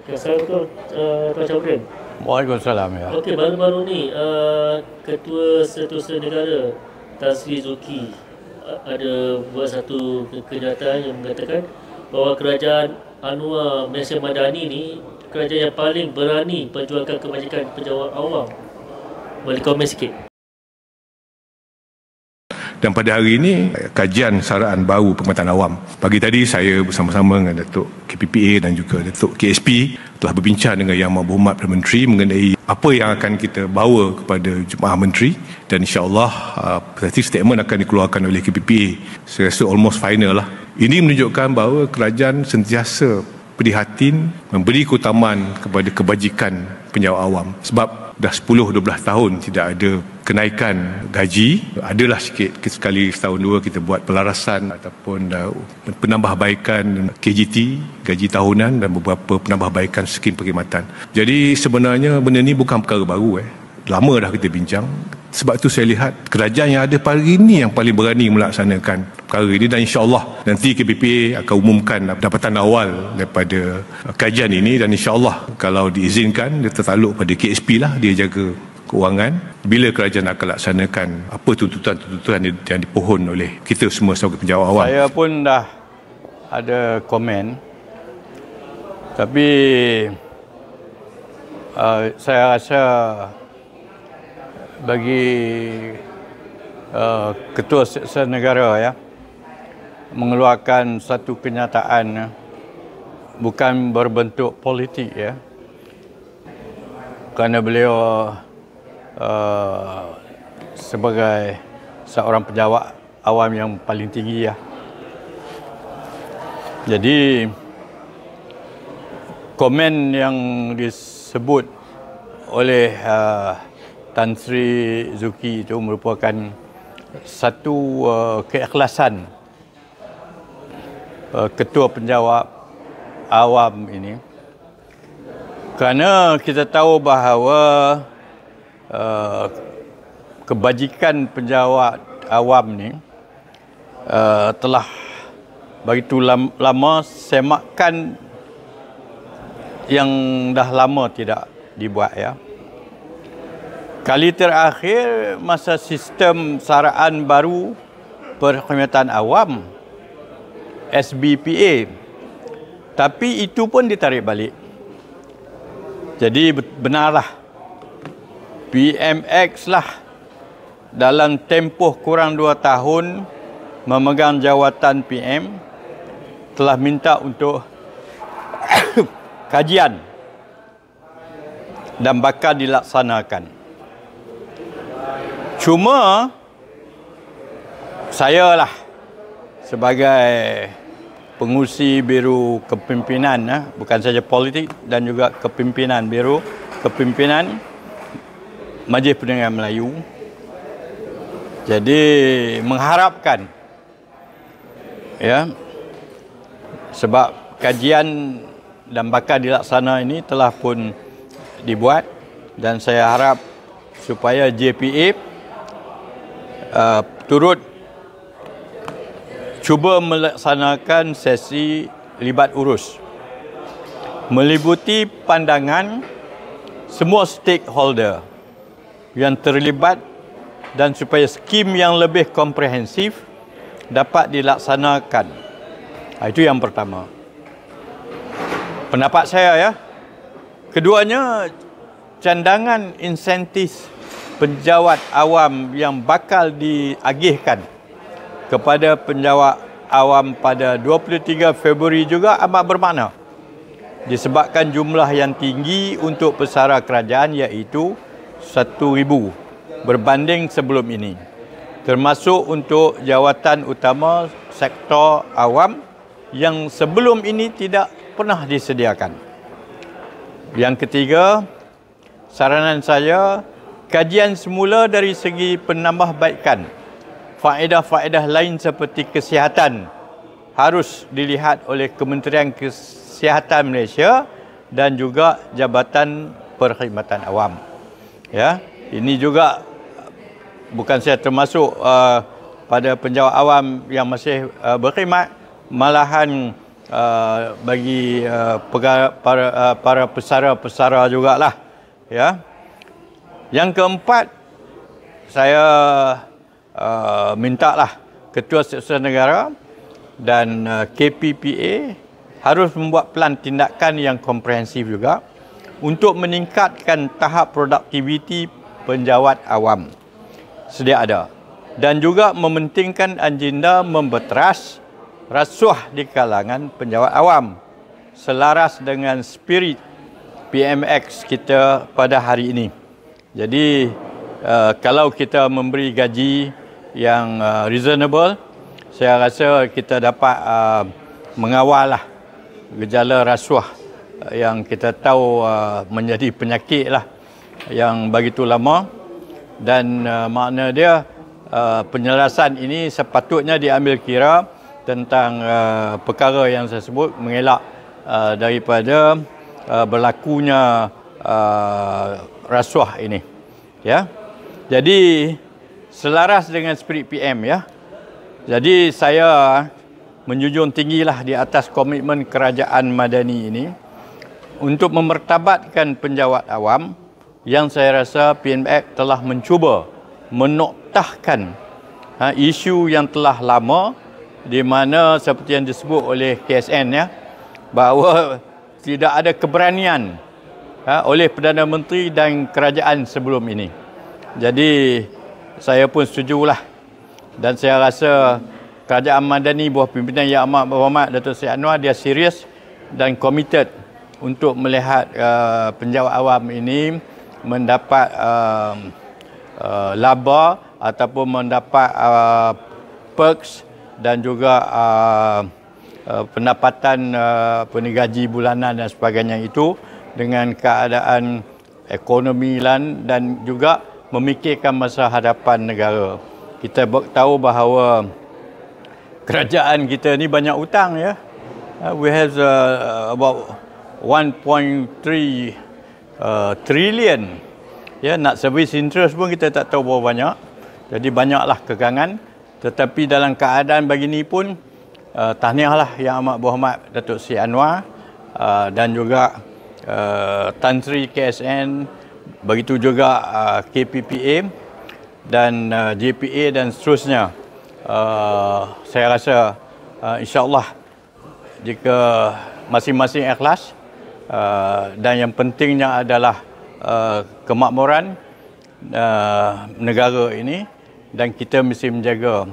Assalamualaikum, Tuan Syafrin. Waalaikumsalam ya. Okey, baru-baru ni Ketua Setiausaha Negara Tan Sri Zulki ada buat satu kenyataan yang mengatakan bahawa kerajaan Anwar Malaysia Madani ni kerajaan yang paling berani perjuangkan kebajikan pejabat awam. Boleh komen sikit? Dan pada hari ini, kajian saraan baru perkhidmatan awam. Pagi tadi saya bersama-sama dengan Datuk KPPA dan juga Datuk KSP telah berbincang dengan Yang Berhormat Perdana Menteri mengenai apa yang akan kita bawa kepada Jemaah Menteri, dan insya-Allah statement akan dikeluarkan oleh KPPA. Saya rasa almost final lah. Ini menunjukkan bahawa kerajaan sentiasa prihatin memberi keutamaan kepada kebajikan penjawat awam. Sebab dah 10-12 tahun tidak ada kenaikan gaji. Adalah sikit sekali setahun dua kita buat pelarasan ataupun penambahbaikan KGT, gaji tahunan, dan beberapa penambahbaikan skim perkhidmatan. Jadi sebenarnya benda ni bukan perkara baru. Lama dah kita bincang. Sebab tu saya lihat kerajaan yang ada pagi ini yang paling berani melaksanakan perkara ini, dan insya-Allah nanti KPPA akan umumkan pendapatan awal daripada kajian ini, dan insya-Allah kalau diizinkan dia tertakluk pada KSP lah, dia jaga kewangan bila kerajaan akan laksanakan apa tuntutan-tuntutan yang dipohon oleh kita semua sebagai penjawat awam. Saya pun dah ada komen, tapi saya rasa bagi Ketua Setiausaha Negara ya mengeluarkan satu kenyataan bukan berbentuk politik ya, kerana beliau sebagai seorang pejabat awam yang paling tinggi ya. Jadi komen yang disebut oleh Tan Sri Zulki itu merupakan satu keikhlasan Ketua Penjawat Awam ini, kerana kita tahu bahawa kebajikan penjawat awam ni telah begitu lama semakan yang dah lama tidak dibuat ya. Kali terakhir masa sistem saraan baru perkhidmatan awam SBPA, tapi itu pun ditarik balik. Jadi benarlah PMX lah dalam tempoh kurang 2 tahun memegang jawatan PM telah minta untuk kajian dan bakal dilaksanakan. Cuma saya lah sebagai pengurusi Biro Kepimpinan, bukan saja politik dan juga kepimpinan Biro Kepimpinan Majlis Perdagangan Melayu, jadi mengharapkan ya, sebab kajian dan bakal dilaksana ini telah pun dibuat, dan saya harap supaya JPA turut cuba melaksanakan sesi libat urus, meliputi pandangan semua stakeholder yang terlibat, dan supaya skim yang lebih komprehensif dapat dilaksanakan. Itu yang pertama. Pendapat saya ya. Keduanya, cadangan insentif penjawat awam yang bakal diagihkan kepada penjawat awam pada 23 Februari juga amat bermakna, disebabkan jumlah yang tinggi untuk pesara kerajaan, iaitu 1,000 berbanding sebelum ini, termasuk untuk jawatan utama sektor awam yang sebelum ini tidak pernah disediakan. Yang ketiga, saranan saya, kajian semula dari segi penambahbaikan faedah-faedah lain seperti kesihatan harus dilihat oleh Kementerian Kesihatan Malaysia dan juga Jabatan Perkhidmatan Awam. Ya, ini juga bukan saya termasuk pada penjawat awam yang masih berkhidmat, malahan bagi para pesara-pesara jugalah, ya. Yang keempat, saya mintalah Ketua Setiausaha Negara dan KPPA harus membuat plan tindakan yang komprehensif juga untuk meningkatkan tahap produktiviti penjawat awam sedia ada dan juga mementingkan agenda membeteras rasuah di kalangan penjawat awam selaras dengan spirit PMX kita pada hari ini. Jadi kalau kita memberi gaji yang reasonable, saya rasa kita dapat mengawal lah gejala rasuah yang kita tahu menjadi penyakit lah yang begitu lama, dan makna dia penjelasan ini sepatutnya diambil kira tentang perkara yang saya sebut, mengelak daripada berlakunya rasuah ini, ya. Jadi selaras dengan spirit PM, ya. Jadi saya menjunjung tinggilah di atas komitmen kerajaan madani ini untuk memertabatkan penjawat awam yang saya rasa PMX telah mencuba menoktahkan isu yang telah lama, di mana seperti yang disebut oleh KSN, ya, bahawa tidak ada keberanian oleh Perdana Menteri dan kerajaan sebelum ini. Jadi saya pun setujulah, dan saya rasa kerajaan madani bawah pimpinan Yang Amat Berhormat Datuk Seri Anwar, dia serius dan committed untuk melihat penjawat awam ini mendapat laba ataupun mendapat perks dan juga pendapatan gaji bulanan dan sebagainya itu dengan keadaan ekonomi dan juga memikirkan masa hadapan negara. Kita tahu bahawa kerajaan kita ni banyak hutang, ya. We have about 1.3 trillion. Ya, nak service interest pun kita tak tahu berapa banyak. Jadi banyaklah kekangan. Tetapi dalam keadaan begini pun tahniahlah Yang Amat Berhormat Datuk Seri Anwar dan juga Tan Sri KSN, begitu juga KPPA dan JPA dan seterusnya. Saya rasa insya-Allah jika masing-masing ikhlas dan yang pentingnya adalah kemakmuran negara ini, dan kita mesti menjaga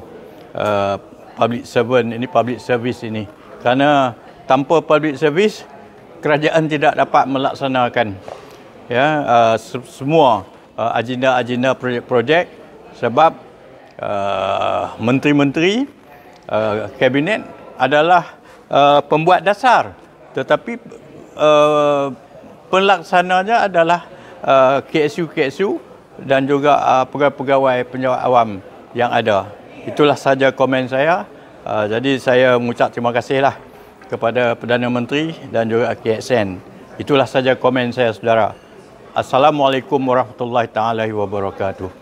public servant ini, public service ini, kerana tanpa public service kerajaan tidak dapat melaksanakan, ya, semua agenda-agenda projek-projek, sebab menteri-menteri kabinet adalah pembuat dasar, tetapi pelaksananya adalah KSU dan juga pegawai-pegawai penjawat awam yang ada. Itulah saja komen saya. Jadi saya mengucap terima kasihlah kepada Perdana Menteri dan juga KSN. Itulah saja komen saya, saudara. Assalamualaikum warahmatullahi taala wabarakatuh.